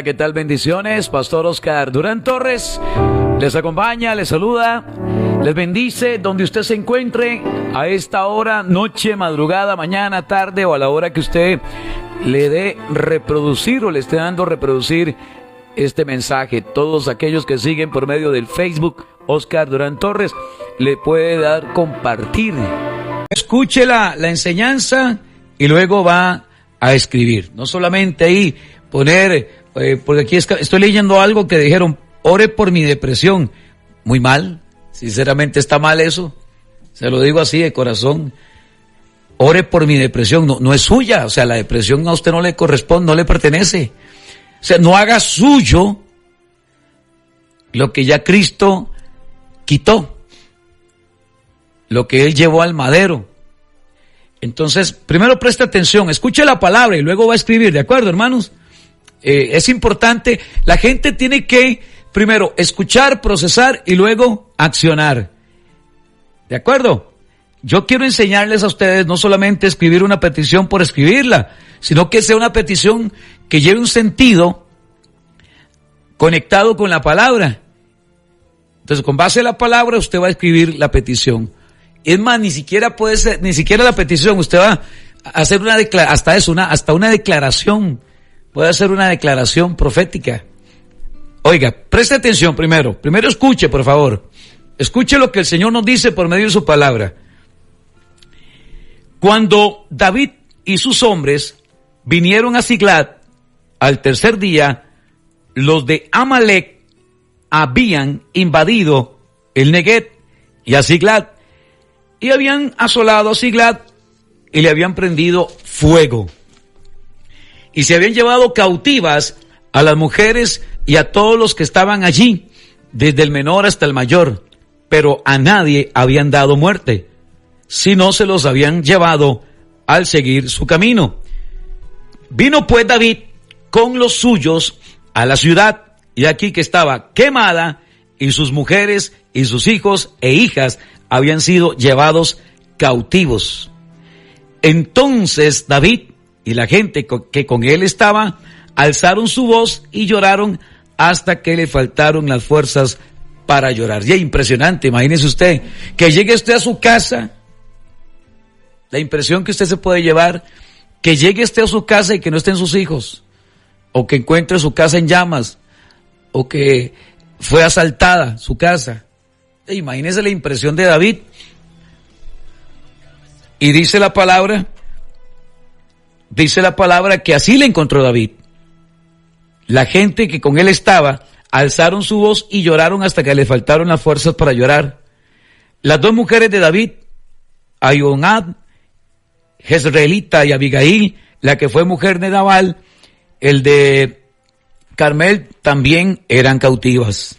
Hola, ¿qué tal? Bendiciones. Pastor Oscar Durán Torres les acompaña, les saluda, les bendice donde usted se encuentre a esta hora, noche, madrugada, mañana, tarde o a la hora que usted le dé reproducir o le esté dando reproducir este mensaje. Todos aquellos que siguen por medio del Facebook Oscar Durán Torres le puede dar compartir. Escuche la enseñanza y luego va a escribir. No solamente ahí poner, porque aquí estoy leyendo algo que dijeron, ore por mi depresión. Muy mal, sinceramente está mal eso. Se lo digo así de corazón. Ore por mi depresión, no es suya. O sea, la depresión a usted no le corresponde, no le pertenece. O sea, no haga suyo lo que ya Cristo quitó, lo que Él llevó al madero. Entonces, primero preste atención, escuche la palabra y luego va a escribir, ¿de acuerdo, hermanos? Es importante, la gente tiene que primero escuchar, procesar y luego accionar. ¿De acuerdo? Yo quiero enseñarles a ustedes no solamente escribir una petición por escribirla, sino que sea una petición que lleve un sentido conectado con la palabra. Entonces, con base en la palabra, usted va a escribir la petición. Es más, ni siquiera puede ser, ni siquiera la petición, usted va a hacer hasta una declaración. Puede hacer una declaración profética. Oiga, preste atención primero. Primero escuche, por favor. Escuche lo que el Señor nos dice por medio de su palabra. Cuando David y sus hombres vinieron a Siglag, al tercer día, los de Amalec habían invadido el Neguev y a Siglag, y habían asolado a Siglag y le habían prendido fuego. Y se habían llevado cautivas a las mujeres y a todos los que estaban allí, desde el menor hasta el mayor, pero a nadie habían dado muerte, sino se los habían llevado al seguir su camino. Vino pues David con los suyos a la ciudad, y aquí que estaba quemada, y sus mujeres y sus hijos e hijas habían sido llevados cautivos. Entonces David y la gente que con él estaba alzaron su voz y lloraron hasta que le faltaron las fuerzas para llorar. Y es impresionante, imagínese usted, que llegue usted a su casa, la impresión que usted se puede llevar, que llegue usted a su casa y que no estén sus hijos, o que encuentre su casa en llamas, o que fue asaltada su casa. Imagínese la impresión de David. Y dice la palabra que así le encontró David. La gente que con él estaba alzaron su voz y lloraron hasta que le faltaron las fuerzas para llorar. Las dos mujeres de David, Ahinoam, Jezreelita, y Abigail, la que fue mujer de Nabal, el de Carmel, también eran cautivas.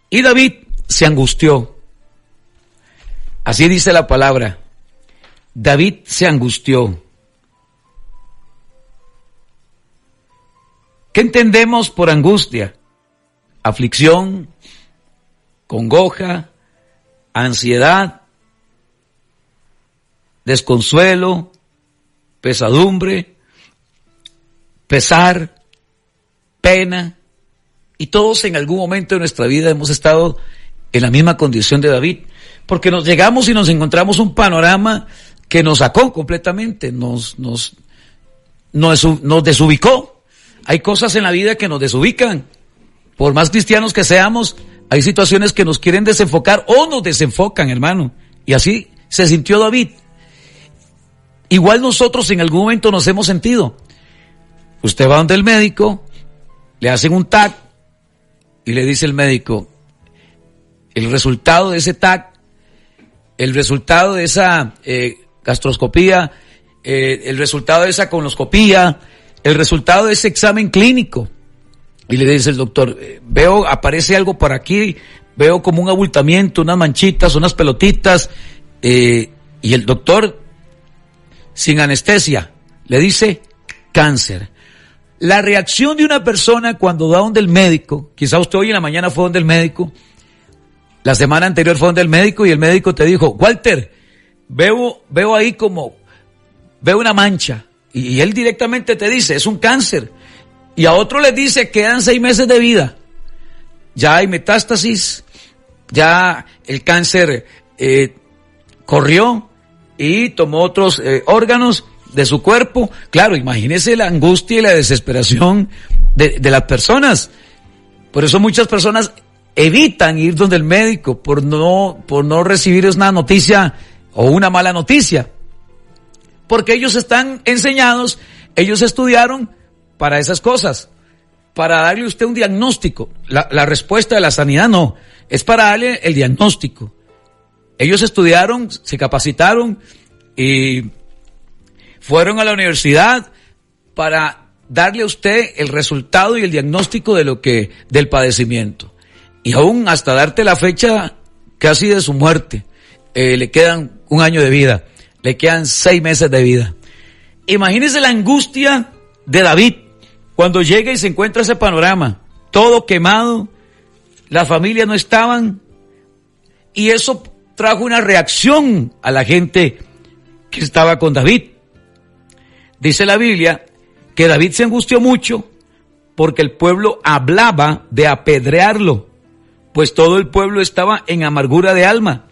Y David se angustió. Así dice la palabra. David se angustió. ¿Qué entendemos por angustia? Aflicción, congoja, ansiedad, desconsuelo, pesadumbre, pesar, pena. Y todos en algún momento de nuestra vida hemos estado en la misma condición de David, porque nos llegamos y nos encontramos un panorama que nos sacó completamente, nos desubicó. Hay cosas en la vida que nos desubican. Por más cristianos que seamos, hay situaciones que nos quieren desenfocar o nos desenfocan, hermano. Y así se sintió David. Igual nosotros en algún momento nos hemos sentido. Usted va donde el médico, le hacen un TAC y le dice el médico, el resultado de ese TAC, el resultado de esa gastroscopía, el resultado de esa colonoscopía, el resultado de ese examen clínico. Y le dice el doctor, veo, aparece algo por aquí, veo como un abultamiento, unas manchitas, unas pelotitas, y el doctor, sin anestesia, le dice cáncer. La reacción de una persona cuando va donde el médico, quizá usted hoy en la mañana fue donde el médico, la semana anterior fue donde el médico y el médico te dijo, Walter, veo ahí como, veo una mancha. Y él directamente te dice, es un cáncer. Y a otro les dice, quedan 6 meses de vida. Ya hay metástasis, ya el cáncer corrió y tomó otros órganos de su cuerpo. Claro, imagínese la angustia y la desesperación de las personas. Por eso muchas personas evitan ir donde el médico por no recibir una noticia o una mala noticia. Porque ellos están enseñados, ellos estudiaron para esas cosas, para darle a usted un diagnóstico. La respuesta de la sanidad no, es para darle el diagnóstico. Ellos estudiaron, se capacitaron y fueron a la universidad para darle a usted el resultado y el diagnóstico del padecimiento. Y aún hasta darte la fecha casi de su muerte, le quedan 1 año de vida, le quedan 6 meses de vida. Imagínese la angustia de David cuando llega y se encuentra ese panorama, todo quemado, las familias no estaban, y eso trajo una reacción a la gente que estaba con David. Dice la Biblia que David se angustió mucho porque el pueblo hablaba de apedrearlo, pues todo el pueblo estaba en amargura de alma,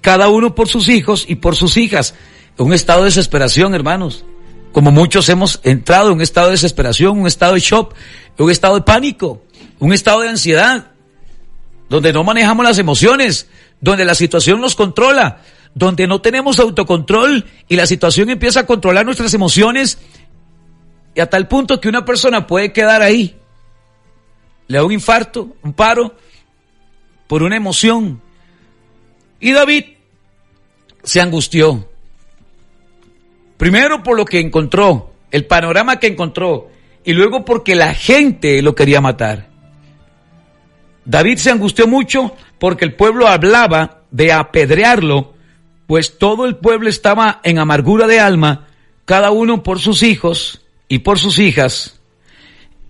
cada uno por sus hijos y por sus hijas. Un estado de desesperación, hermanos, como muchos hemos entrado en un estado de desesperación, un estado de shock, un estado de pánico, un estado de ansiedad, donde no manejamos las emociones, donde la situación nos controla, donde no tenemos autocontrol y la situación empieza a controlar nuestras emociones, y a tal punto que una persona puede quedar ahí, le da un infarto, un paro, por una emoción. Y David se angustió. Primero por lo que encontró, el panorama que encontró, y luego porque la gente lo quería matar. David se angustió mucho porque el pueblo hablaba de apedrearlo, pues todo el pueblo estaba en amargura de alma, cada uno por sus hijos y por sus hijas.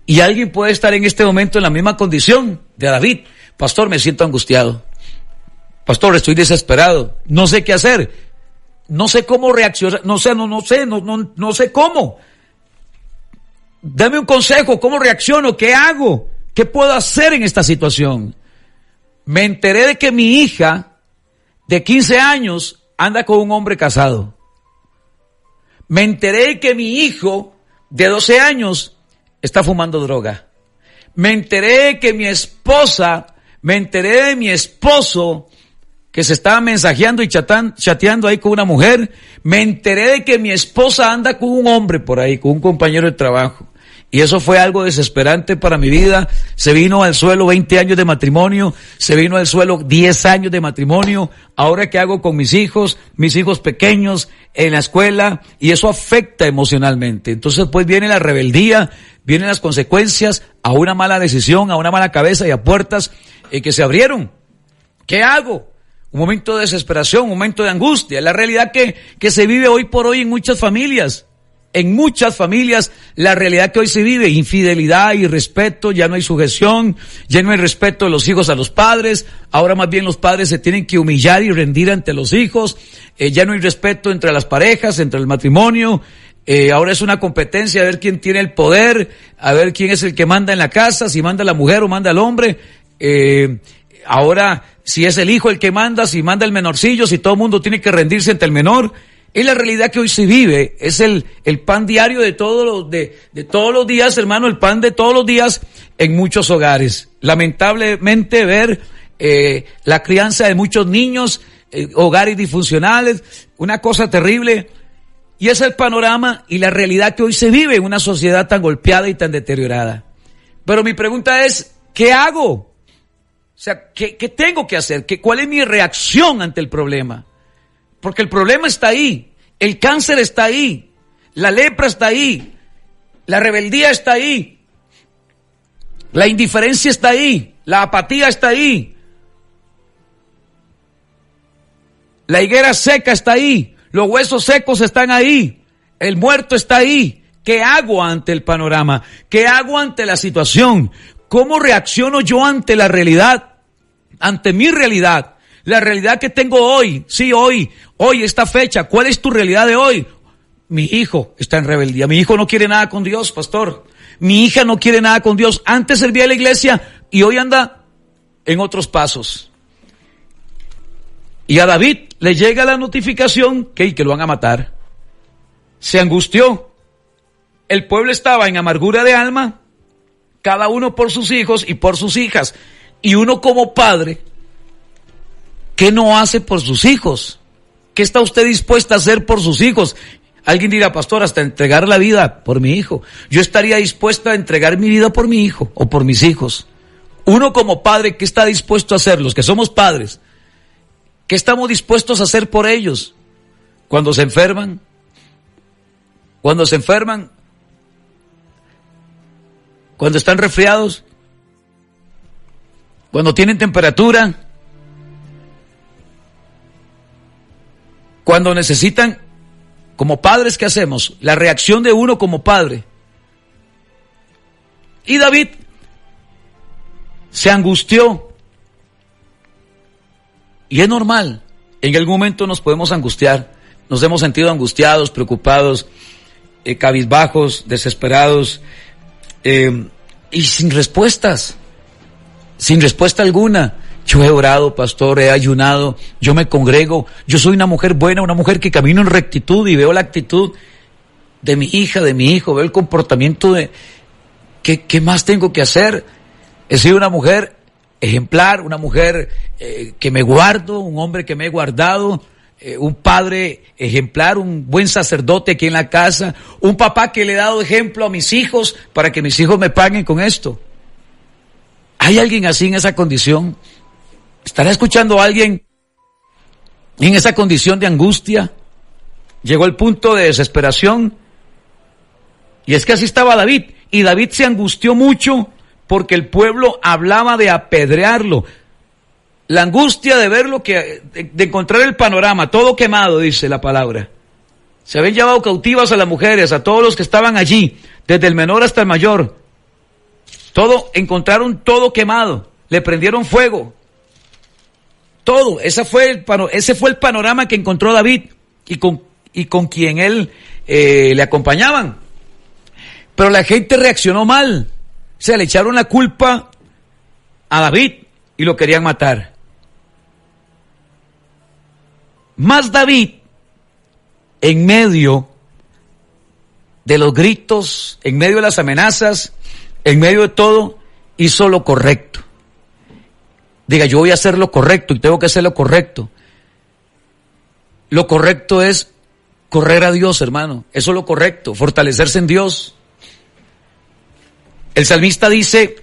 Y alguien puede estar en este momento en la misma condición de David. Pastor, me siento angustiado. Pastor, estoy desesperado. No sé qué hacer. No sé cómo reaccionar. No sé cómo. Dame un consejo. ¿Cómo reacciono? ¿Qué hago? ¿Qué puedo hacer en esta situación? Me enteré de que mi hija de 15 años anda con un hombre casado. Me enteré de que mi hijo de 12 años está fumando droga. Me enteré de que mi esposo que se estaba mensajeando y chateando ahí con una mujer. Me enteré de que mi esposa anda con un hombre por ahí, con un compañero de trabajo. Y eso fue algo desesperante para mi vida. Se vino al suelo 20 años de matrimonio, se vino al suelo 10 años de matrimonio. Ahora, ¿qué hago con mis hijos pequeños en la escuela? Y eso afecta emocionalmente. Entonces, pues viene la rebeldía, vienen las consecuencias a una mala decisión, a una mala cabeza y a puertas que se abrieron. ¿Qué hago? Un momento de desesperación, un momento de angustia. Es la realidad que se vive hoy por hoy en muchas familias. En muchas familias, la realidad que hoy se vive, infidelidad, irrespeto, ya no hay sujeción, ya no hay respeto de los hijos a los padres, ahora más bien los padres se tienen que humillar y rendir ante los hijos, ya no hay respeto entre las parejas, entre el matrimonio, ahora es una competencia a ver quién tiene el poder, a ver quién es el que manda en la casa, si manda la mujer o manda el hombre, ahora si es el hijo el que manda, si manda el menorcillo, si todo el mundo tiene que rendirse ante el menor. Es la realidad que hoy se vive, es el pan diario de todos los días, hermano, el pan de todos los días en muchos hogares. Lamentablemente ver la crianza de muchos niños, hogares disfuncionales, una cosa terrible. Y es el panorama y la realidad que hoy se vive en una sociedad tan golpeada y tan deteriorada. Pero mi pregunta es, ¿qué hago? O sea, ¿qué tengo que hacer? ¿Cuál es mi reacción ante el problema? Porque el problema está ahí, el cáncer está ahí, la lepra está ahí, la rebeldía está ahí, la indiferencia está ahí, la apatía está ahí, la higuera seca está ahí, los huesos secos están ahí, el muerto está ahí. ¿Qué hago ante el panorama? ¿Qué hago ante la situación? ¿Cómo reacciono yo ante la realidad? Ante mi realidad. La realidad que tengo hoy, sí, hoy, esta fecha, ¿cuál es tu realidad de hoy? mi hijo está en rebeldía. Mi hijo no quiere nada con Dios, pastor. Mi hija no quiere nada con Dios. Antes servía a la iglesia y hoy anda en otros pasos. Y a David le llega la notificación que lo van a matar. Se angustió. El pueblo estaba en amargura de alma, cada uno por sus hijos y por sus hijas. Y uno como padre, ¿qué no hace por sus hijos? ¿Qué está usted dispuesta a hacer por sus hijos? Alguien dirá, pastor, hasta entregar la vida por mi hijo. Yo estaría dispuesta a entregar mi vida por mi hijo o por mis hijos. Uno como padre, ¿qué está dispuesto a hacer? Los que somos padres, ¿qué estamos dispuestos a hacer por ellos? Cuando se enferman, cuando están resfriados, cuando tienen temperatura, cuando necesitan, como padres, ¿qué hacemos? La reacción de uno como padre. Y David se angustió. Y es normal, en algún momento nos podemos angustiar, nos hemos sentido angustiados, preocupados, cabizbajos, desesperados, y sin respuesta alguna. Yo he orado, pastor, he ayunado, yo me congrego, yo soy una mujer buena, una mujer que camino en rectitud y veo la actitud de mi hija, de mi hijo, veo el comportamiento de... ¿Qué más tengo que hacer? He sido una mujer ejemplar, una mujer que me guardo, un hombre que me he guardado, un padre ejemplar, un buen sacerdote aquí en la casa, un papá que le he dado ejemplo a mis hijos para que mis hijos me paguen con esto. ¿Hay alguien así en esa condición? ¿Estará escuchando a alguien en esa condición de angustia? Llegó el punto de desesperación. Y es que así estaba David. Y David se angustió mucho porque el pueblo hablaba de apedrearlo. La angustia de verlo, de encontrar el panorama, todo quemado, dice la palabra. Se habían llevado cautivas a las mujeres, a todos los que estaban allí, desde el menor hasta el mayor. Encontraron todo quemado, le prendieron fuego. Todo, ese fue el panorama que encontró David y con quien él le acompañaban. Pero la gente reaccionó mal, o sea, le echaron la culpa a David y lo querían matar. Más David, en medio de los gritos, en medio de las amenazas, en medio de todo, hizo lo correcto. Diga, yo voy a hacer lo correcto y tengo que hacer lo correcto. Lo correcto es correr a Dios, hermano. Eso es lo correcto, fortalecerse en Dios. El salmista dice,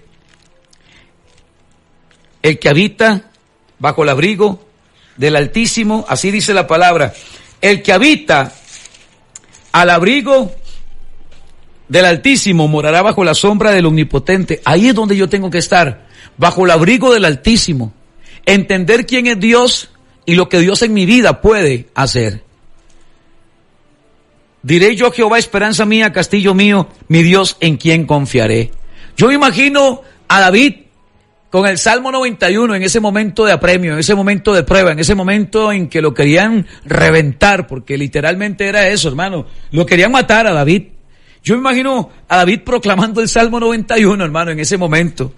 el que habita bajo el abrigo del Altísimo, así dice la palabra, el que habita al abrigo del Altísimo morará bajo la sombra del Omnipotente. Ahí es donde yo tengo que estar, bajo el abrigo del Altísimo, entender quién es Dios y lo que Dios en mi vida puede hacer. Diré yo a Jehová, esperanza mía, castillo mío, mi Dios en quien confiaré. Yo me imagino a David con el Salmo 91 en ese momento de apremio, en ese momento de prueba, en ese momento en que lo querían reventar, porque literalmente era eso, hermano, lo querían matar a David. Yo me imagino a David proclamando el Salmo 91, hermano, en ese momento.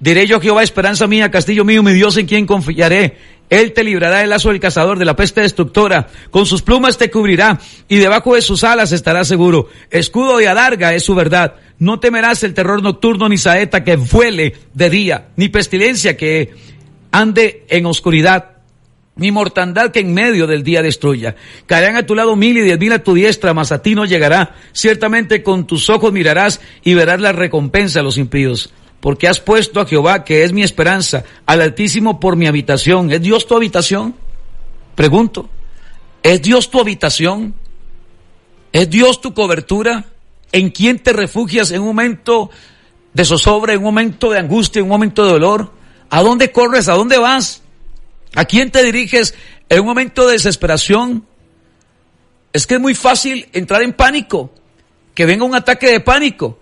Diré yo a Jehová, esperanza mía, castillo mío, mi Dios en quien confiaré. Él te librará del lazo del cazador, de la peste destructora. Con sus plumas te cubrirá y debajo de sus alas estarás seguro. Escudo y adarga es su verdad. No temerás el terror nocturno, ni saeta que vuele de día, ni pestilencia que ande en oscuridad, ni mortandad que en medio del día destruya. Caerán a tu lado 1000 y 10,000 a tu diestra, mas a ti no llegará. Ciertamente con tus ojos mirarás y verás la recompensa a los impíos. Porque has puesto a Jehová, que es mi esperanza, al Altísimo por mi habitación. ¿Es Dios tu habitación? Pregunto. ¿Es Dios tu habitación? ¿Es Dios tu cobertura? ¿En quién te refugias en un momento de zozobra, en un momento de angustia, en un momento de dolor? ¿A dónde corres? ¿A dónde vas? ¿A quién te diriges en un momento de desesperación? Es que es muy fácil entrar en pánico, que venga un ataque de pánico.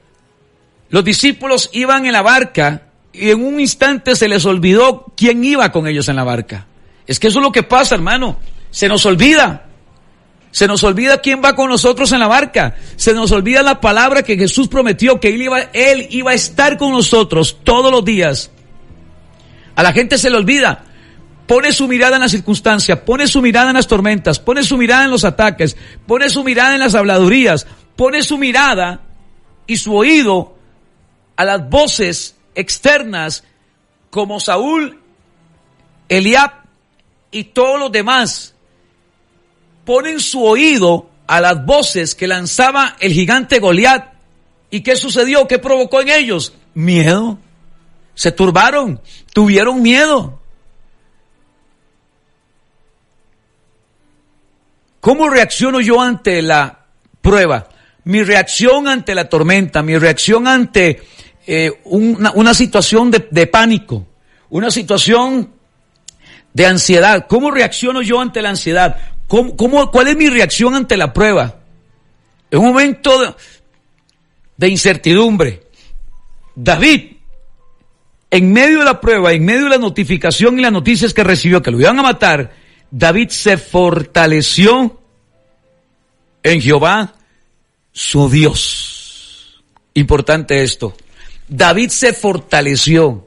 Los discípulos iban en la barca y en un instante se les olvidó quién iba con ellos en la barca. Es que eso es lo que pasa, hermano. Se nos olvida. Se nos olvida quién va con nosotros en la barca. Se nos olvida la palabra que Jesús prometió, que Él iba a estar con nosotros todos los días. A la gente se le olvida. Pone su mirada en las circunstancias, pone su mirada en las tormentas, pone su mirada en los ataques, pone su mirada en las habladurías, pone su mirada y su oído a las voces externas como Saúl, Eliab y todos los demás. Ponen su oído a las voces que lanzaba el gigante Goliat. ¿Y qué sucedió? ¿Qué provocó en ellos? Miedo. Se turbaron, tuvieron miedo. ¿Cómo reacciono yo ante la prueba? Mi reacción ante la tormenta, mi reacción ante una situación de pánico, una situación de ansiedad. ¿Cómo reacciono yo ante la ansiedad? ¿Cuál es mi reacción ante la prueba? En un momento de incertidumbre, David, en medio de la prueba, en medio de la notificación y las noticias que recibió que lo iban a matar, David se fortaleció en Jehová, su Dios. Importante esto. David se fortaleció.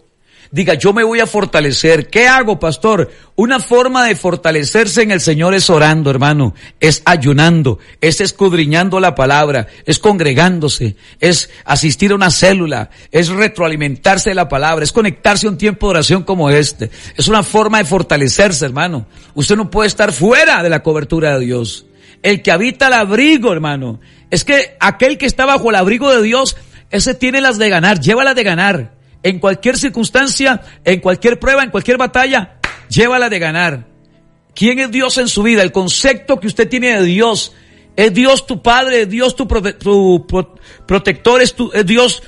Diga, yo me voy a fortalecer. ¿Qué hago, pastor? Una forma de fortalecerse en el Señor es orando, hermano. Es ayunando, es escudriñando la palabra, es congregándose, es asistir a una célula, es retroalimentarse de la palabra, es conectarse a un tiempo de oración como este. Es una forma de fortalecerse, hermano. Usted no puede estar fuera de la cobertura de Dios. El que habita el abrigo, hermano. Es que aquel que está bajo el abrigo de Dios, ese tiene las de ganar, llévalas de ganar. En cualquier circunstancia, en cualquier prueba, en cualquier batalla, llévala de ganar. ¿Quién es Dios en su vida? El concepto que usted tiene de Dios. ¿Es Dios tu Padre? ¿Es Dios tu protector? ¿Es Dios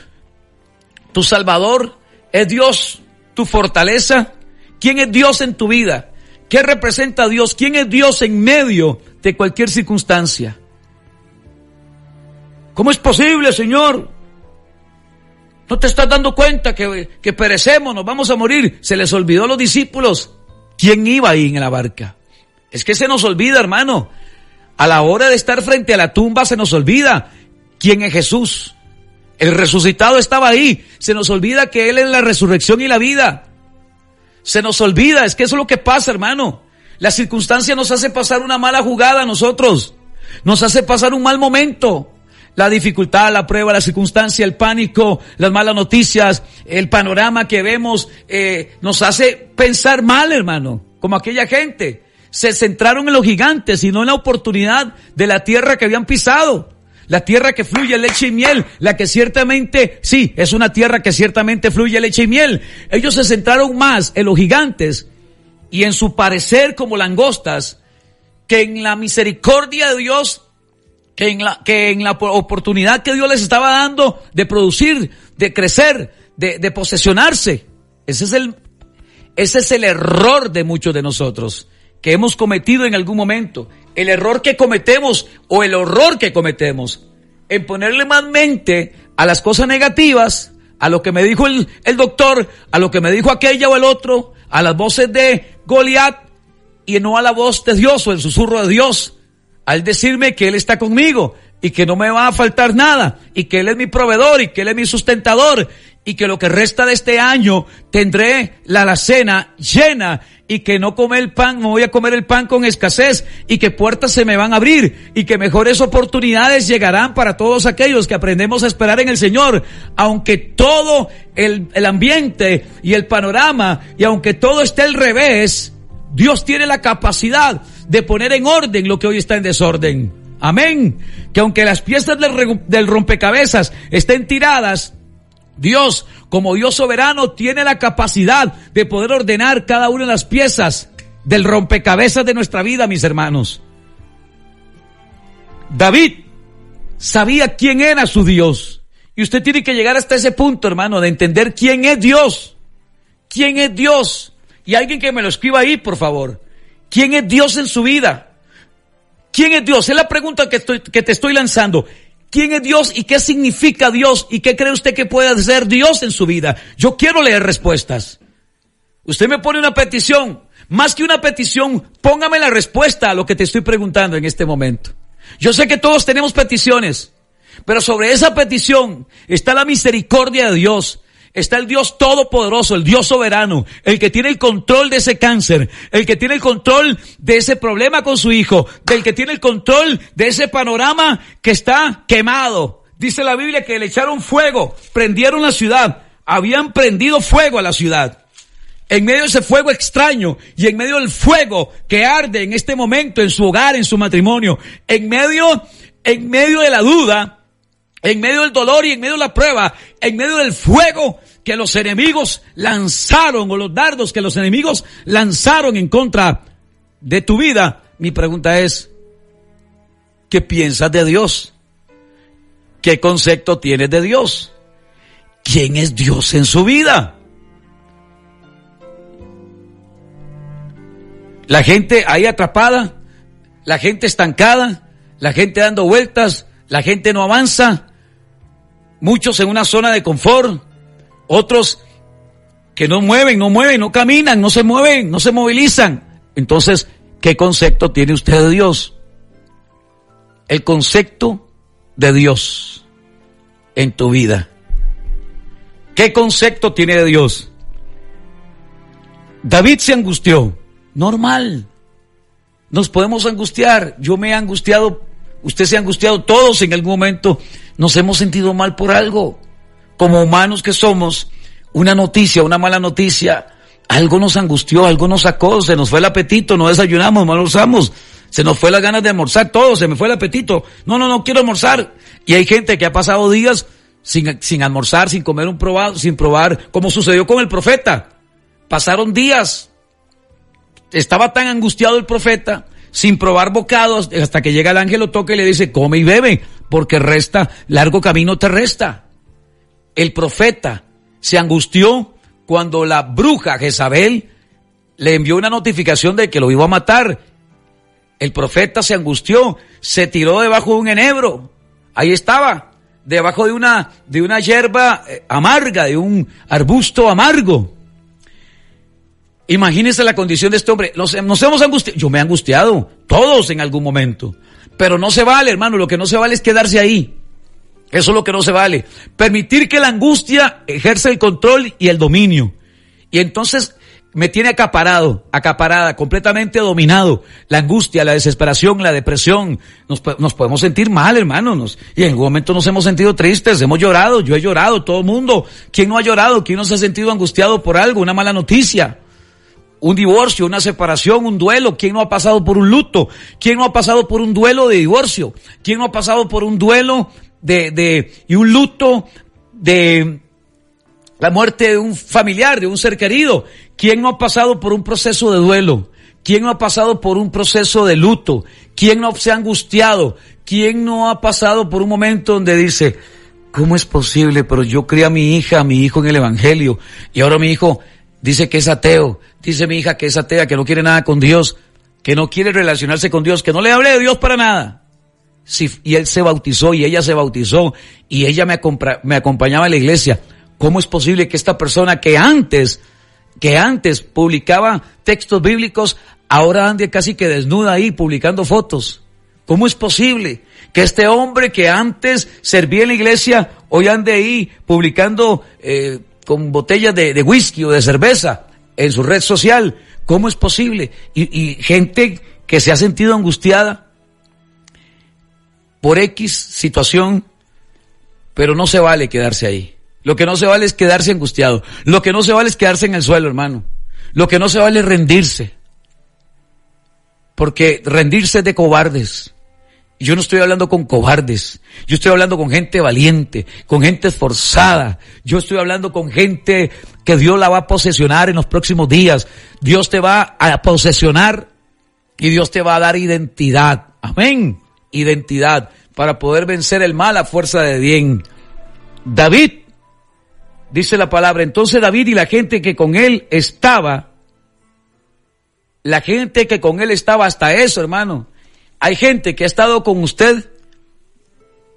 tu Salvador? ¿Es Dios tu fortaleza? ¿Quién es Dios en tu vida? ¿Qué representa a Dios? ¿Quién es Dios en medio de cualquier circunstancia? ¿Cómo es posible, Señor? ¿No te estás dando cuenta que perecemos, nos vamos a morir? Se les olvidó a los discípulos quién iba ahí en la barca. Es que se nos olvida, hermano. A la hora de estar frente a la tumba se nos olvida quién es Jesús. El resucitado estaba ahí. Se nos olvida que Él es la resurrección y la vida. Se nos olvida, es que eso es lo que pasa, hermano. La circunstancia nos hace pasar una mala jugada a nosotros. Nos hace pasar un mal momento. La dificultad, la prueba, la circunstancia, el pánico, las malas noticias, el panorama que vemos, nos hace pensar mal, hermano. Como aquella gente. Se centraron en los gigantes y no en la oportunidad de la tierra que habían pisado. La tierra que fluye leche y miel, la que ciertamente, sí, es una tierra que ciertamente fluye leche y miel. Ellos se centraron más en los gigantes y en su parecer como langostas que en la misericordia de Dios, que en la oportunidad que Dios les estaba dando de producir, de crecer, de posesionarse. Ese es el error de muchos de nosotros que hemos cometido en algún momento. El error que cometemos o el horror que cometemos en ponerle más mente a las cosas negativas, a lo que me dijo el doctor, a lo que me dijo aquella o el otro, a las voces de Goliat y no a la voz de Dios o el susurro de Dios. Al decirme que Él está conmigo y que no me va a faltar nada y que Él es mi proveedor y que Él es mi sustentador y que lo que resta de este año tendré la alacena llena y que no voy a comer el pan con escasez y que puertas se me van a abrir y que mejores oportunidades llegarán para todos aquellos que aprendemos a esperar en el Señor. Aunque todo el ambiente y el panorama y aunque todo esté al revés, Dios tiene la capacidad de poner en orden lo que hoy está en desorden. Amén. Que aunque las piezas del rompecabezas estén tiradas, Dios, como Dios soberano, tiene la capacidad de poder ordenar cada una de las piezas del rompecabezas de nuestra vida, mis hermanos. David sabía quién era su Dios. Y usted tiene que llegar hasta ese punto, hermano, de entender quién es Dios. ¿Quién es Dios? Y alguien que me lo escriba ahí, por favor. ¿Quién es Dios en su vida? ¿Quién es Dios? Es la pregunta que te estoy lanzando. ¿Quién es Dios y qué significa Dios? ¿Y qué cree usted que puede hacer Dios en su vida? Yo quiero leer respuestas. Usted me pone una petición, más que una petición, póngame la respuesta a lo que te estoy preguntando en este momento. Yo sé que todos tenemos peticiones, pero sobre esa petición está la misericordia de Dios. Está el Dios todopoderoso, el Dios soberano, el que tiene el control de ese cáncer, el que tiene el control de ese problema con su hijo, el que tiene el control de ese panorama que está quemado. Dice la Biblia que le echaron fuego, prendieron la ciudad, habían prendido fuego a la ciudad. En medio de ese fuego extraño y en medio del fuego que arde en este momento en su hogar, en su matrimonio, en medio de la duda, en medio del dolor y en medio de la prueba, en medio del fuego que los enemigos lanzaron, o los dardos que los enemigos lanzaron en contra de tu vida, mi pregunta es, ¿qué piensas de Dios? ¿Qué concepto tienes de Dios? ¿Quién es Dios en su vida? La gente ahí atrapada, la gente estancada, la gente dando vueltas, la gente no avanza, muchos en una zona de confort, otros que no mueven, no caminan, no se mueven, no se movilizan. Entonces, ¿qué concepto tiene usted de Dios? El concepto de Dios en tu vida. ¿Qué concepto tiene de Dios? David se angustió. Normal. Nos podemos angustiar. Yo me he angustiado. Usted se ha angustiado. Todos en algún momento nos hemos sentido mal por algo. Como humanos que somos, una noticia, una mala noticia, algo nos angustió, algo nos sacó, se nos fue el apetito, no desayunamos, no almorzamos, se nos fue las ganas de almorzar, todo, se me fue el apetito. No quiero almorzar. Y hay gente que ha pasado días sin almorzar, sin comer sin probar, como sucedió con el profeta. Pasaron días. Estaba tan angustiado el profeta, sin probar bocados, hasta que llega el ángel, lo toca y le dice, come y bebe, porque largo camino te resta. El profeta se angustió cuando la bruja Jezabel le envió una notificación de que lo iba a matar. El profeta se angustió, se tiró debajo de un enebro, ahí estaba, debajo de una hierba amarga, de un arbusto amargo. Imagínense la condición de este hombre. Nos hemos angustiado. Yo me he angustiado. Todos en algún momento. Pero no se vale, hermano. Lo que no se vale es quedarse ahí. Eso es lo que no se vale. Permitir que la angustia ejerza el control y el dominio. Y entonces me tiene acaparada, completamente dominado. La angustia, la desesperación, la depresión. Nos podemos sentir mal, hermano. Y en algún momento nos hemos sentido tristes. Hemos llorado. Yo he llorado. Todo el mundo. ¿Quién no ha llorado? ¿Quién no se ha sentido angustiado por algo? Una mala noticia. Un divorcio, una separación, un duelo. ¿Quién no ha pasado por un luto? ¿Quién no ha pasado por un duelo de divorcio? ¿Quién no ha pasado por un duelo y un luto de la muerte de un familiar, de un ser querido? ¿Quién no ha pasado por un proceso de duelo? ¿Quién no ha pasado por un proceso de luto? ¿Quién no se ha angustiado? ¿Quién no ha pasado por un momento donde dice, ¿cómo es posible? Pero yo crié a mi hijo en el evangelio, y ahora mi hijo dice que es ateo, dice mi hija que es atea, que no quiere nada con Dios, que no quiere relacionarse con Dios, que no le hable de Dios para nada. Sí, y él se bautizó y ella se bautizó y ella me acompañaba a la iglesia. ¿Cómo es posible que esta persona que antes publicaba textos bíblicos, ahora ande casi que desnuda ahí publicando fotos? ¿Cómo es posible que este hombre que antes servía en la iglesia, hoy ande ahí publicando con botellas de whisky o de cerveza en su red social? ¿Cómo es posible? Y gente que se ha sentido angustiada por X situación, pero no se vale quedarse ahí. Lo que no se vale es quedarse angustiado. Lo que no se vale es quedarse en el suelo, hermano. Lo que no se vale es rendirse. Porque rendirse es de cobardes. Y yo no estoy hablando con cobardes. Yo estoy hablando con gente valiente, con gente esforzada. Yo estoy hablando con gente que Dios la va a posesionar en los próximos días. Dios te va a posesionar y Dios te va a dar identidad. Amén. Identidad para poder vencer el mal a fuerza de bien. David, dice la palabra, entonces David y la gente que con él estaba, hasta eso, hermano. Hay gente que ha estado con usted,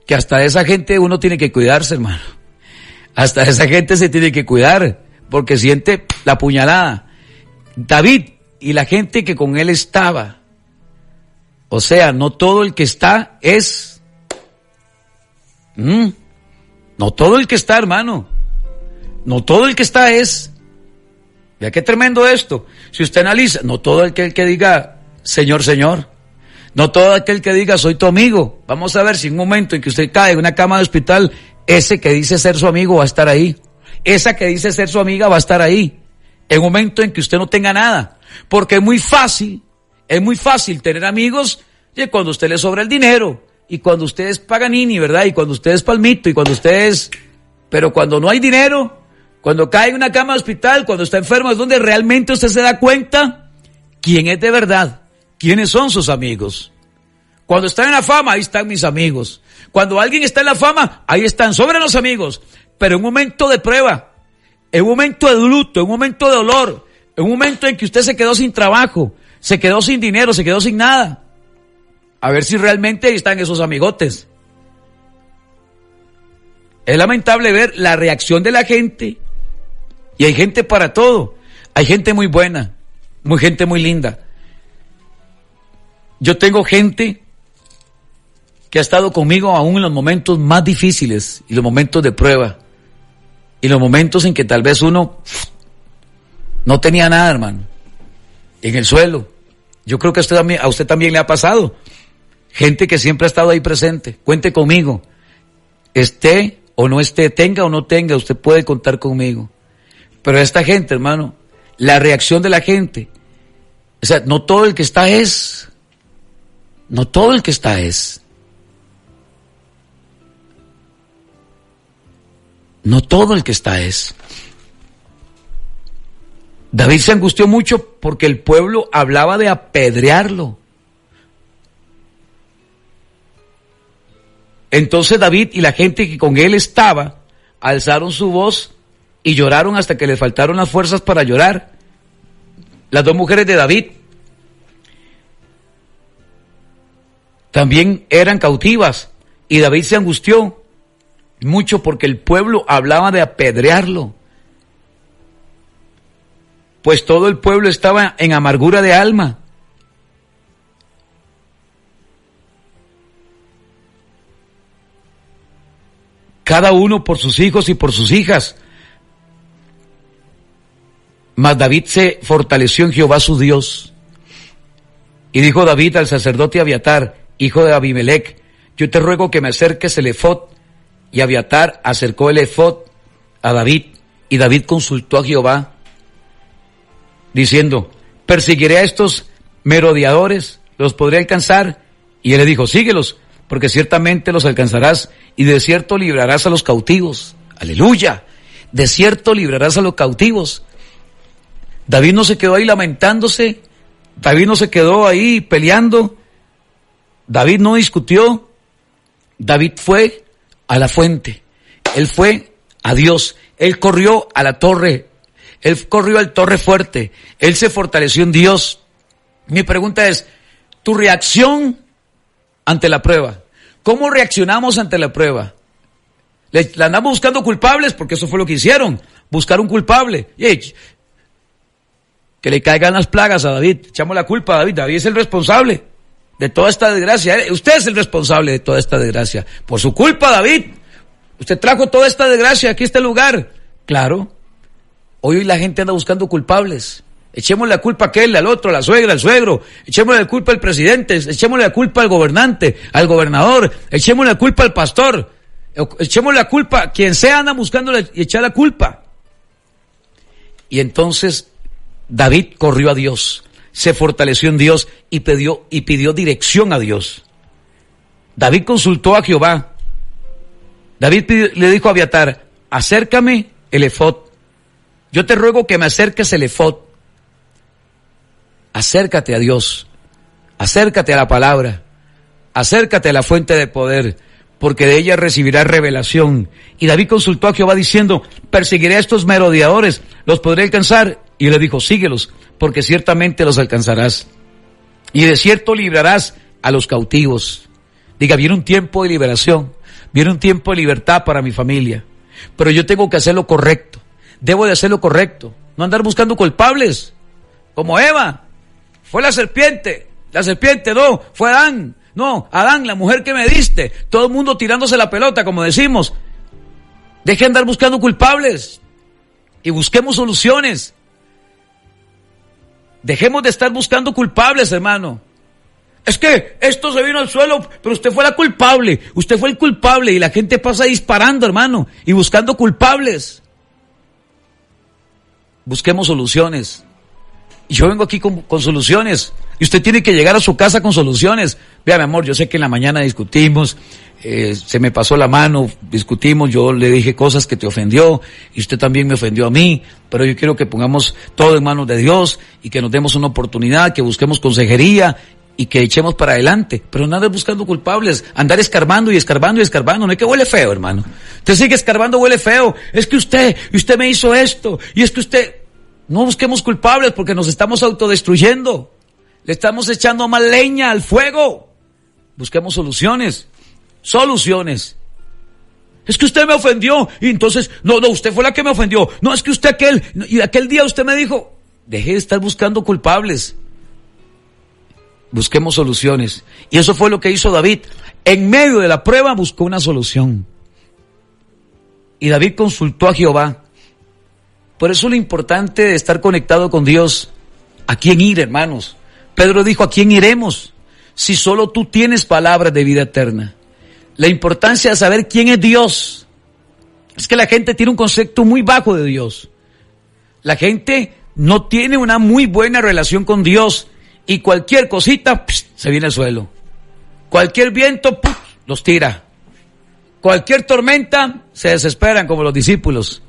que hasta esa gente uno tiene que cuidarse, hermano. Hasta esa gente se tiene que cuidar, porque siente la puñalada. David y la gente que con él estaba. O sea, no todo el que está es. No todo el que está, hermano. No todo el que está es. Vea qué tremendo esto. Si usted analiza, no todo aquel que diga, Señor, Señor. No todo aquel que diga, soy tu amigo. Vamos a ver si en un momento en que usted cae en una cama de hospital, ese que dice ser su amigo va a estar ahí. Esa que dice ser su amiga va a estar ahí. En un momento en que usted no tenga nada. Porque es muy fácil tener amigos cuando a usted le sobra el dinero. Y cuando usted es Paganini, ¿verdad? Y cuando usted es Palmito, y cuando usted es... Pero cuando no hay dinero, cuando cae en una cama de hospital, cuando está enfermo, es donde realmente usted se da cuenta quién es de verdad, quiénes son sus amigos. Cuando está en la fama, ahí están mis amigos. Cuando alguien está en la fama, ahí están, sobran los amigos. Pero en un momento de prueba, en un momento de luto, en un momento de dolor, en un momento en que usted se quedó sin trabajo, se quedó sin dinero, se quedó sin nada, a ver si realmente ahí están esos amigotes. Es lamentable ver la reacción de la gente. Y hay gente para todo. Hay gente muy buena, gente muy linda. Yo tengo gente que ha estado conmigo aún en los momentos más difíciles y los momentos de prueba. Y los momentos en que tal vez uno no tenía nada, hermano. En el suelo. Yo creo que a usted también le ha pasado. Gente que siempre ha estado ahí presente. Cuente conmigo. Esté o no esté, tenga o no tenga, usted puede contar conmigo. Pero esta gente, hermano, la reacción de la gente, o sea, no todo el que está es. No todo el que está es. No todo el que está es. David se angustió mucho porque el pueblo hablaba de apedrearlo. Entonces David y la gente que con él estaba alzaron su voz y lloraron hasta que les faltaron las fuerzas para llorar. Las dos mujeres de David también eran cautivas y David se angustió mucho porque el pueblo hablaba de apedrearlo. Pues todo el pueblo estaba en amargura de alma. Cada uno por sus hijos y por sus hijas. Mas David se fortaleció en Jehová su Dios. Y dijo David al sacerdote Abiatar, hijo de Abimelec, yo te ruego que me acerques el efod. Y Abiatar acercó el efod a David, y David consultó a Jehová, diciendo, perseguiré a estos merodeadores, los podré alcanzar. Y él le dijo, síguelos, porque ciertamente los alcanzarás, y de cierto librarás a los cautivos. Aleluya, de cierto librarás a los cautivos. David no se quedó ahí lamentándose, David no se quedó ahí peleando, David no discutió, David fue a la fuente, él fue a Dios, él corrió a la torre, él corrió al torre fuerte, él se fortaleció en Dios. Mi pregunta es, tu reacción ante la prueba. ¿Cómo reaccionamos ante la prueba? Le andamos buscando culpables, porque eso fue lo que hicieron, buscar un culpable. Que le caigan las plagas a David, echamos la culpa a David, David es el responsable de toda esta desgracia, usted es el responsable de toda esta desgracia, por su culpa David, usted trajo toda esta desgracia aquí a este lugar. Claro, hoy la gente anda buscando culpables. Echemos la culpa a aquel, al otro, a la suegra, al suegro, echémosle la culpa al presidente, echémosle la culpa al gobernante, al gobernador, echémosle la culpa al pastor, echémosle la culpa a quien sea, anda buscándole y echar la culpa. Y entonces David corrió a Dios, se fortaleció en Dios y pidió dirección a Dios. David consultó a Jehová. David le dijo a Abiatar, acércame el efod. Yo te ruego que me acerques el efod. Acércate a Dios, acércate a la palabra, acércate a la fuente de poder, porque de ella recibirás revelación. Y David consultó a Jehová diciendo, perseguiré a estos merodeadores, ¿los podré alcanzar? Y él le dijo, síguelos, porque ciertamente los alcanzarás. Y de cierto librarás a los cautivos. Diga, viene un tiempo de liberación, viene un tiempo de libertad para mi familia, pero yo tengo que hacer lo correcto, debo de hacer lo correcto, no andar buscando culpables, como Eva. fue la serpiente no, fue Adán, no, Adán, la mujer que me diste, todo el mundo tirándose la pelota, como decimos. Deje de andar buscando culpables y busquemos soluciones. Dejemos de estar buscando culpables, hermano. Es que esto se vino al suelo, pero usted fue la culpable, usted fue el culpable, y la gente pasa disparando, hermano, y buscando culpables. Busquemos soluciones. Y yo vengo aquí con soluciones, y usted tiene que llegar a su casa con soluciones. Vea, mi amor, yo sé que en la mañana discutimos, se me pasó la mano, discutimos, yo le dije cosas que te ofendió, y usted también me ofendió a mí, pero yo quiero que pongamos todo en manos de Dios, y que nos demos una oportunidad, que busquemos consejería, y que echemos para adelante, pero no andes buscando culpables, andar escarbando y escarbando y escarbando. No es que huele feo, hermano. Usted sigue escarbando, huele feo. Es que usted me hizo esto, y es que usted... No busquemos culpables, porque nos estamos autodestruyendo. Le estamos echando más leña al fuego. Busquemos soluciones. Soluciones. Es que usted me ofendió, y entonces, no, usted fue la que me ofendió. No, es que usted y aquel día usted me dijo. Deje de estar buscando culpables. Busquemos soluciones. Y eso fue lo que hizo David. En medio de la prueba buscó una solución. Y David consultó a Jehová. Por eso lo importante de estar conectado con Dios. ¿A quién ir, hermanos? Pedro dijo, ¿a quién iremos? Si solo tú tienes palabras de vida eterna. La importancia de saber quién es Dios. Es que la gente tiene un concepto muy bajo de Dios. La gente no tiene una muy buena relación con Dios. Y cualquier cosita, se viene al suelo. Cualquier viento, los tira. Cualquier tormenta, se desesperan como los discípulos.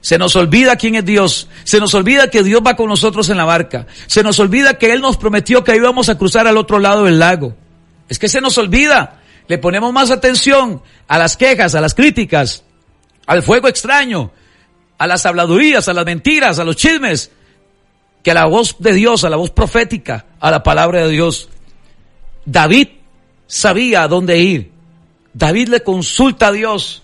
Se nos olvida quién es Dios. Se nos olvida que Dios va con nosotros en la barca. Se nos olvida que Él nos prometió que íbamos a cruzar al otro lado del lago. Es que se nos olvida. Le ponemos más atención a las quejas, a las críticas, al fuego extraño, a las habladurías, a las mentiras, a los chismes, que a la voz de Dios, a la voz profética, a la palabra de Dios. David sabía a dónde ir. David le consulta a Dios.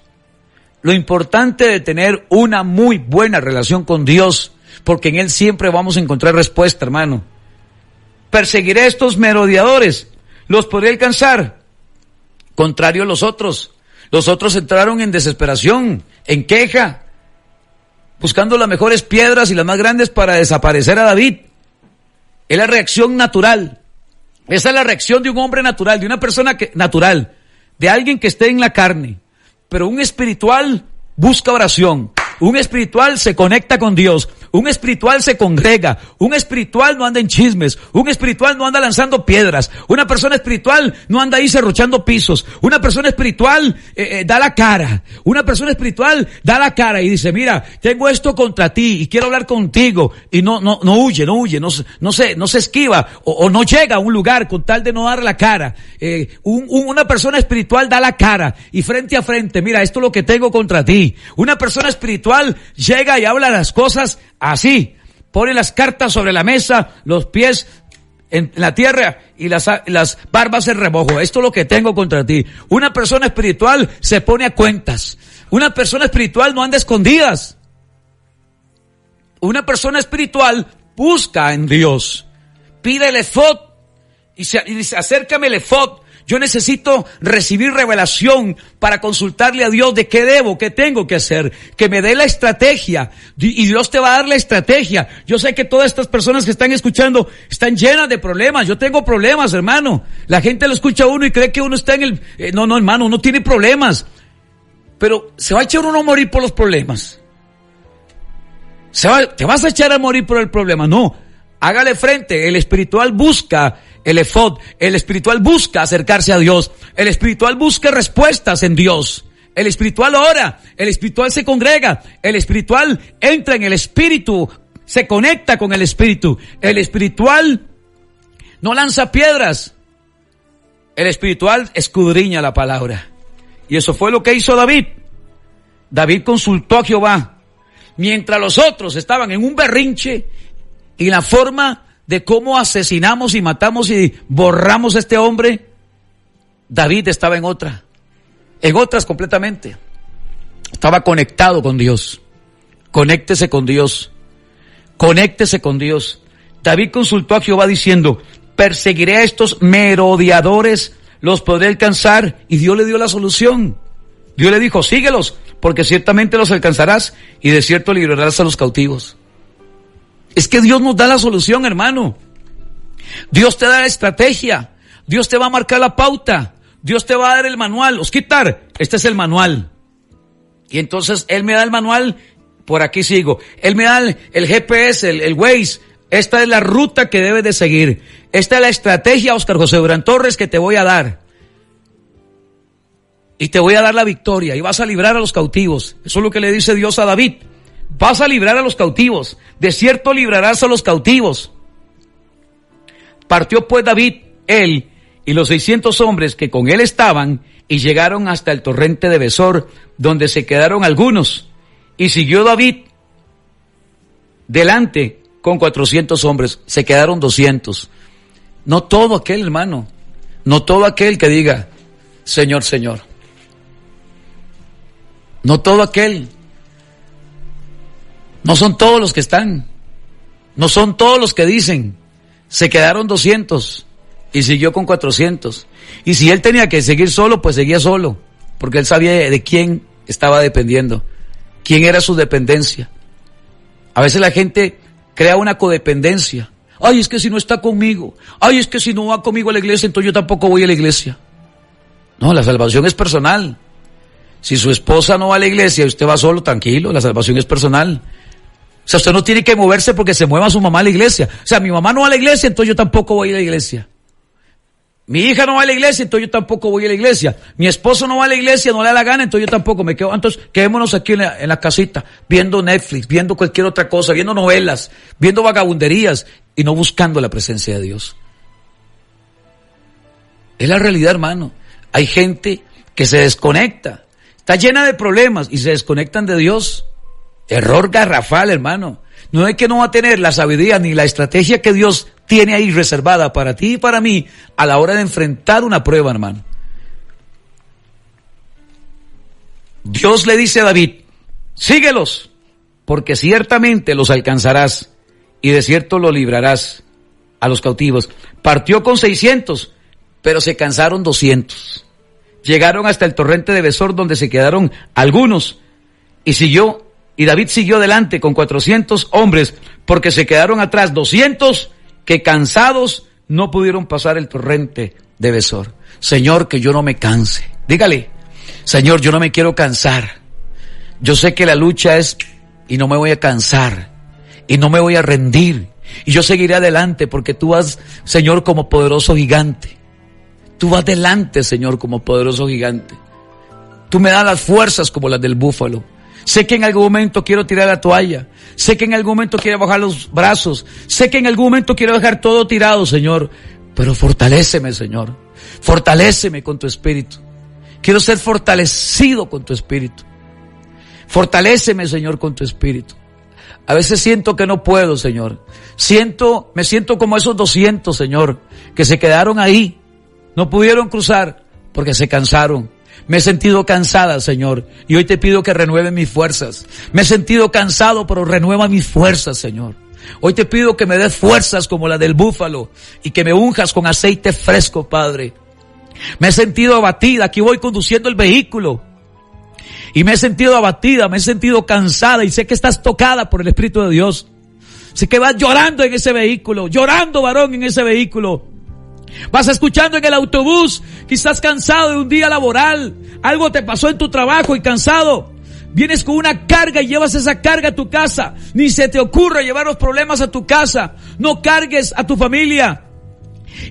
Lo importante de tener una muy buena relación con Dios, porque en Él siempre vamos a encontrar respuesta, hermano. Perseguiré a estos merodeadores, los podré alcanzar. Contrario a los otros entraron en desesperación, en queja, buscando las mejores piedras y las más grandes para desaparecer a David. Es la reacción natural. Esa es la reacción de un hombre natural, de una persona natural, de alguien que esté en la carne. Pero un espiritual busca oración. Un espiritual se conecta con Dios. Un espiritual se congrega. Un espiritual no anda en chismes. Un espiritual no anda lanzando piedras. Una persona espiritual no anda ahí serruchando pisos. Una persona espiritual da la cara. Una persona espiritual da la cara y dice, mira, tengo esto contra ti y quiero hablar contigo. Y no huye, no se esquiva o no llega a un lugar con tal de no dar la cara. Una persona espiritual da la cara y frente a frente, mira, esto es lo que tengo contra ti. Una persona espiritual llega y habla las cosas así, pone las cartas sobre la mesa, los pies en la tierra y las barbas en remojo. Esto es lo que tengo contra ti. Una persona espiritual se pone a cuentas. Una persona espiritual no anda a escondidas. Una persona espiritual busca en Dios. Pide el efod y dice, acércame el efod. Yo necesito recibir revelación para consultarle a Dios de qué debo, qué tengo que hacer, que me dé la estrategia, y Dios te va a dar la estrategia. Yo sé que todas estas personas que están escuchando están llenas de problemas. Yo tengo problemas, hermano. La gente lo escucha a uno y cree que uno está en el... No, hermano, uno tiene problemas. Pero se va a echar uno a morir por los problemas. ¿Te vas a echar a morir por el problema? No. Hágale frente. El espiritual busca el efod. El espiritual busca acercarse a Dios. El espiritual busca respuestas en Dios. El espiritual ora. El espiritual se congrega. El espiritual entra en el espíritu. Se conecta con el espíritu. El espiritual no lanza piedras. El espiritual escudriña la palabra. Y eso fue lo que hizo David. David consultó a Jehová. Mientras los otros estaban en un berrinche y la forma de cómo asesinamos y matamos y borramos a este hombre, David estaba en otras completamente. Estaba conectado con Dios. Conéctese con Dios. Conéctese con Dios. David consultó a Jehová diciendo: perseguiré a estos merodeadores, los podré alcanzar. Y Dios le dio la solución. Dios le dijo: síguelos, porque ciertamente los alcanzarás y de cierto librarás a los cautivos. Es que Dios nos da la solución, hermano. Dios te da la estrategia. Dios te va a marcar la pauta. Dios te va a dar el manual. Osquitar, este es el manual. Y entonces Él me da el manual, por aquí sigo. Él me da el GPS, el Waze. Esta es la ruta que debes de seguir. Esta es la estrategia, Óscar José Durán Torres, que te voy a dar. Y te voy a dar la victoria y vas a librar a los cautivos. Eso es lo que le dice Dios a David. Vas a librar a los cautivos. De cierto librarás a los cautivos. Partió pues David, él y los 600 hombres que con él estaban, y llegaron hasta el torrente de Besor, donde se quedaron algunos. Y siguió David delante con 400 hombres. Se quedaron 200. No todo aquel, hermano. No todo aquel que diga: Señor, Señor. No todo aquel. No son todos los que están. No son todos los que dicen. Se quedaron 200 y siguió con 400. Y si él tenía que seguir solo, pues seguía solo, porque él sabía de quién estaba dependiendo, quién era su dependencia. A veces la gente crea una codependencia. Ay, es que si no está conmigo. Ay, es que si no va conmigo a la iglesia, entonces yo tampoco voy a la iglesia. No, la salvación es personal. Si su esposa no va a la iglesia y usted va solo, tranquilo, la salvación es personal. O sea, usted no tiene que moverse porque se mueva su mamá a la iglesia. O sea, mi mamá no va a la iglesia, entonces yo tampoco voy a la iglesia. Mi hija no va a la iglesia, entonces yo tampoco voy a la iglesia. Mi esposo no va a la iglesia, no le da la gana, entonces yo tampoco me quedo. Entonces, quedémonos aquí en la casita, viendo Netflix, viendo cualquier otra cosa, viendo novelas, viendo vagabunderías y no buscando la presencia de Dios. Es la realidad, hermano. Hay gente que se desconecta, está llena de problemas y se desconectan de Dios. Error garrafal, hermano. No es que no va a tener la sabiduría ni la estrategia que Dios tiene ahí reservada para ti y para mí a la hora de enfrentar una prueba, hermano. Dios le dice a David: síguelos, porque ciertamente los alcanzarás y de cierto los librarás a los cautivos. Partió con 600, pero se cansaron 200. Llegaron hasta el torrente de Besor, donde se quedaron algunos, y David siguió adelante con 400 hombres, porque se quedaron atrás 200 que cansados no pudieron pasar el torrente de Besor. Señor, que yo no me canse. Dígale: Señor, yo no me quiero cansar. Yo sé que la lucha es, y no me voy a cansar, y no me voy a rendir, y yo seguiré adelante, porque tú vas, Señor, como poderoso gigante. Tú vas delante, Señor, como poderoso gigante. Tú me das las fuerzas como las del búfalo. Sé que en algún momento quiero tirar la toalla. Sé que en algún momento quiero bajar los brazos. Sé que en algún momento quiero dejar todo tirado, Señor. Pero fortaléceme, Señor. Fortaléceme con tu espíritu. Quiero ser fortalecido con tu espíritu. Fortaléceme, Señor, con tu espíritu. A veces siento que no puedo, Señor. Me siento como esos 200, Señor, que se quedaron ahí. No pudieron cruzar porque se cansaron. Me he sentido cansada, Señor, y hoy te pido que renueve mis fuerzas. Me he sentido cansado, pero renueva mis fuerzas, Señor. Hoy te pido que me des fuerzas como la del búfalo y que me unjas con aceite fresco, Padre. Me he sentido abatida, aquí voy conduciendo el vehículo y me he sentido abatida, me he sentido cansada y sé que estás tocada por el Espíritu de Dios. Sé que vas llorando en ese vehículo, llorando, varón, en ese vehículo. Vas escuchando en el autobús, quizás cansado de un día laboral, algo te pasó en tu trabajo y cansado. Vienes con una carga y llevas esa carga a tu casa. Ni se te ocurra llevar los problemas a tu casa. No cargues a tu familia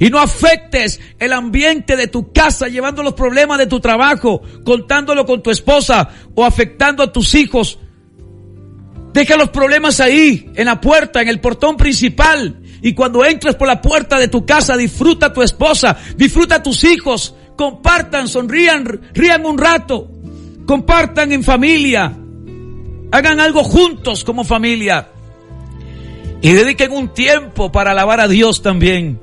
y no afectes el ambiente de tu casa llevando los problemas de tu trabajo, contándolo con tu esposa o afectando a tus hijos. Deja los problemas ahí, en la puerta, en el portón principal. Y cuando entres por la puerta de tu casa, disfruta a tu esposa, disfruta a tus hijos, compartan, sonrían, rían un rato, compartan en familia, hagan algo juntos como familia y dediquen un tiempo para alabar a Dios también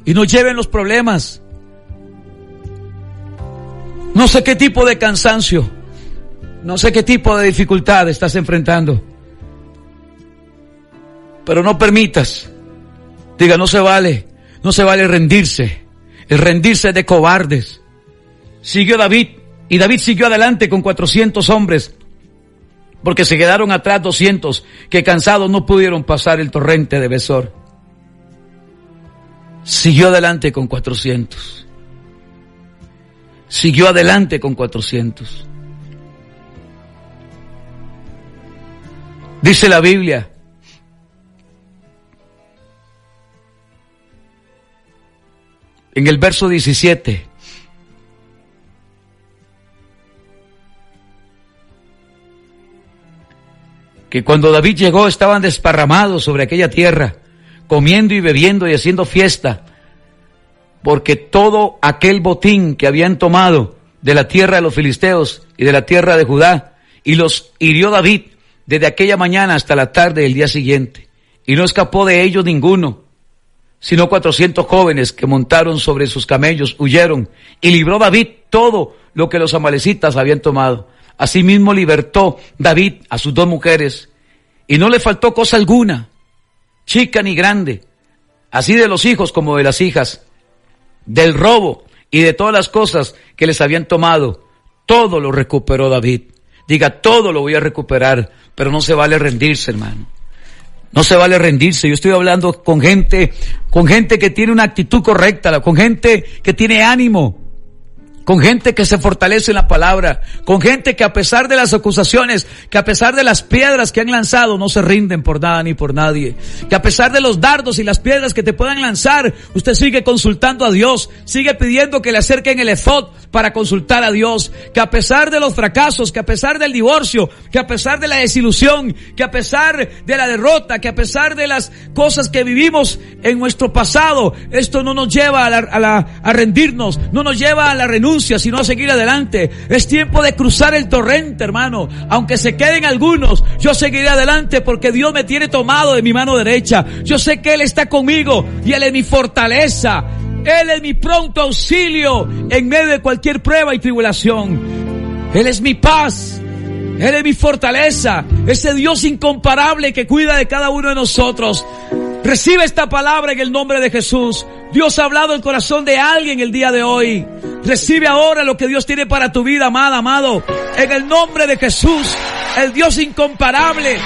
y no lleven los problemas. No sé qué tipo de cansancio, no sé qué tipo de dificultad estás enfrentando, pero no permitas Diga, no se vale rendirse. El rendirse es de cobardes. Siguió David, y David siguió adelante con 400 hombres, porque se quedaron atrás 200, que cansados no pudieron pasar el torrente de Besor. Siguió adelante con 400. Siguió adelante con 400. Dice la Biblia en el verso 17, que cuando David llegó estaban desparramados sobre aquella tierra, comiendo y bebiendo y haciendo fiesta, porque todo aquel botín que habían tomado de la tierra de los filisteos y de la tierra de Judá, y los hirió David desde aquella mañana hasta la tarde del día siguiente, y no escapó de ellos ninguno, sino 400 jóvenes que montaron sobre sus camellos, huyeron, y libró David todo lo que los amalecitas habían tomado. Asimismo libertó David a sus 2 mujeres, y no le faltó cosa alguna, chica ni grande, así de los hijos como de las hijas, del robo y de todas las cosas que les habían tomado. Todo lo recuperó David. Diga, todo lo voy a recuperar, pero no se vale rendirse, hermano. No se vale rendirse. Yo estoy hablando con gente que tiene una actitud correcta, con gente que tiene ánimo, con gente que se fortalece en la palabra, con gente que a pesar de las acusaciones, que a pesar de las piedras que han lanzado, no se rinden por nada ni por nadie, que a pesar de los dardos y las piedras que te puedan lanzar, usted sigue consultando a Dios, sigue pidiendo que le acerquen el efod para consultar a Dios, que a pesar de los fracasos, que a pesar del divorcio, que a pesar de la desilusión, que a pesar de la derrota, que a pesar de las cosas que vivimos en nuestro pasado, esto no nos lleva a rendirnos, no nos lleva a la renuncia, sino a seguir adelante. Es tiempo de cruzar el torrente, hermano. Aunque se queden algunos, yo seguiré adelante porque Dios me tiene tomado de mi mano derecha. Yo sé que Él está conmigo y Él es mi fortaleza. Él es mi pronto auxilio en medio de cualquier prueba y tribulación. Él es mi paz. Él es mi fortaleza. Ese Dios incomparable que cuida de cada uno de nosotros. Recibe esta palabra en el nombre de Jesús. Dios ha hablado el corazón de alguien el día de hoy. Recibe ahora lo que Dios tiene para tu vida, amada, amado. En el nombre de Jesús, el Dios incomparable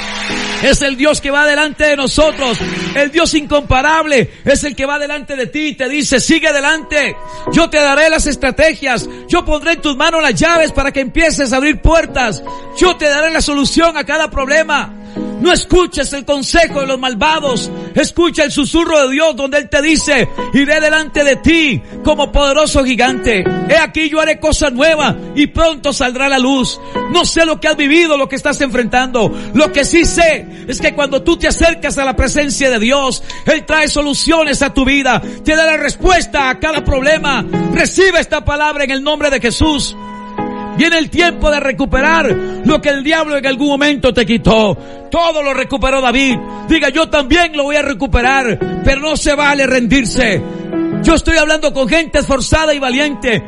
es el Dios que va delante de nosotros. El Dios incomparable es el que va delante de ti y te dice, sigue adelante. Yo te daré las estrategias. Yo pondré en tus manos las llaves para que empieces a abrir puertas. Yo te daré la solución a cada problema. No escuches el consejo de los malvados. Escucha el susurro de Dios donde Él te dice, iré delante de ti como poderoso gigante. He aquí yo haré cosas nuevas y pronto saldrá la luz. No sé lo que has vivido, lo que estás enfrentando. Lo que sí sé es que cuando tú te acercas a la presencia de Dios, Él trae soluciones a tu vida. Te da la respuesta a cada problema. Recibe esta palabra en el nombre de Jesús. Viene el tiempo de recuperar lo que el diablo en algún momento te quitó. Todo lo recuperó David. Diga, yo también lo voy a recuperar, pero no se vale rendirse. Yo estoy hablando con gente esforzada y valiente.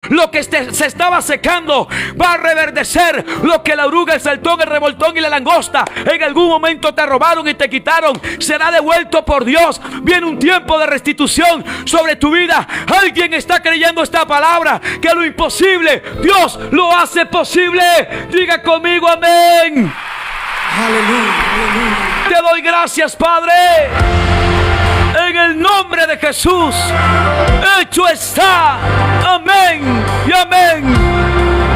Lo que se estaba secando va a reverdecer. Lo que la oruga, el saltón, el revoltón y la langosta en algún momento te robaron y te quitaron, será devuelto por Dios. Viene un tiempo de restitución sobre tu vida. Alguien está creyendo esta palabra, que lo imposible Dios lo hace posible. Diga conmigo amén. Aleluya. Te doy gracias, Padre, en el nombre de Jesús. Hecho está. Amén y amén.